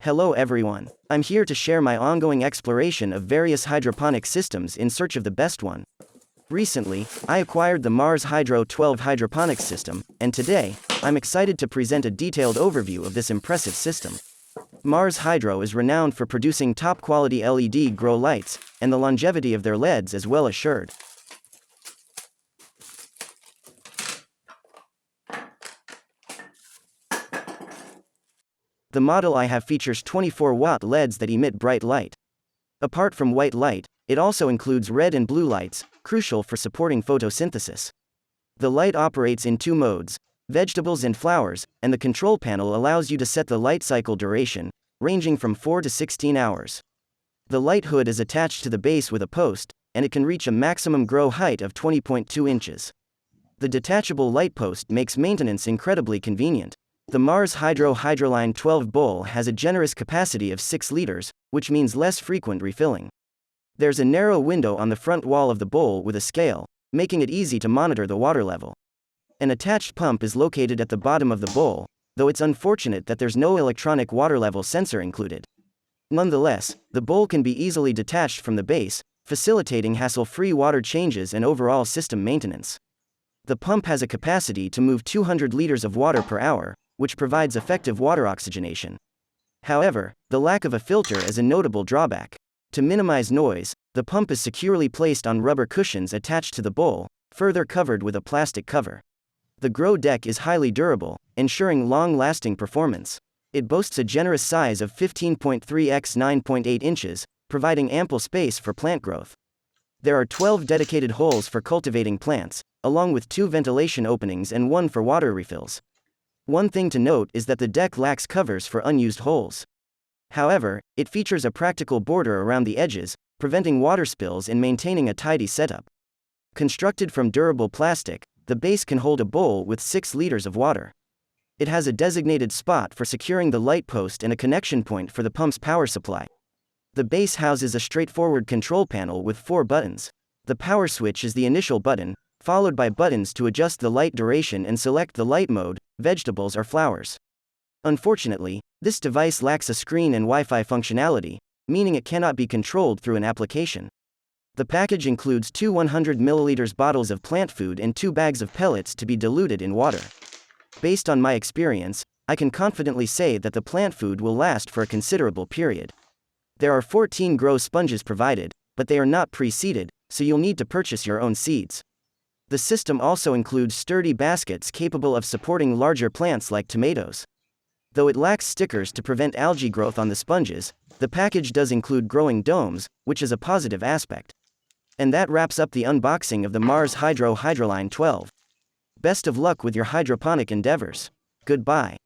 Hello everyone. I'm here to share my ongoing exploration of various hydroponic systems in search of the best one. Recently, I acquired the Mars Hydro 12 hydroponics system, and today, I'm excited to present a detailed overview of this impressive system. Mars Hydro is renowned for producing top-quality LED grow lights, and the longevity of their LEDs is well assured. The model I have features 24-watt LEDs that emit bright light. Apart from white light, it also includes red and blue lights, crucial for supporting photosynthesis. The light operates in two modes, vegetables and flowers, and the control panel allows you to set the light cycle duration, ranging from 4 to 16 hours. The light hood is attached to the base with a post, and it can reach a maximum grow height of 20.2 inches. The detachable light post makes maintenance incredibly convenient. The Mars Hydro Hydroline 12 bowl has a generous capacity of 6 liters, which means less frequent refilling. There's a narrow window on the front wall of the bowl with a scale, making it easy to monitor the water level. An attached pump is located at the bottom of the bowl, though it's unfortunate that there's no electronic water level sensor included. Nonetheless, the bowl can be easily detached from the base, facilitating hassle-free water changes and overall system maintenance. The pump has a capacity to move 200 liters of water per hour, which provides effective water oxygenation. However, the lack of a filter is a notable drawback. To minimize noise, the pump is securely placed on rubber cushions attached to the bowl, further covered with a plastic cover. The grow deck is highly durable, ensuring long-lasting performance. It boasts a generous size of 15.3 x 9.8 inches, providing ample space for plant growth. There are 12 dedicated holes for cultivating plants, along with 2 ventilation openings and 1 for water refills. One thing to note is that the deck lacks covers for unused holes. However, it features a practical border around the edges, preventing water spills and maintaining a tidy setup. Constructed from durable plastic, the base can hold a bowl with 6 liters of water. It has a designated spot for securing the light post and a connection point for the pump's power supply. The base houses a straightforward control panel with 4 buttons. The power switch is the initial button, followed by buttons to adjust the light duration and select the light mode, vegetables or flowers. Unfortunately, this device lacks a screen and Wi-Fi functionality, meaning it cannot be controlled through an application. The package includes 2 100 ml bottles of plant food and 2 bags of pellets to be diluted in water. Based on my experience, I can confidently say that the plant food will last for a considerable period. There are 14 grow sponges provided, but they are not pre-seeded, so you'll need to purchase your own seeds. The system also includes sturdy baskets capable of supporting larger plants like tomatoes. Though it lacks stickers to prevent algae growth on the sponges, the package does include growing domes, which is a positive aspect. And that wraps up the unboxing of the Mars Hydro Hydroline 12. Best of luck with your hydroponic endeavors. Goodbye.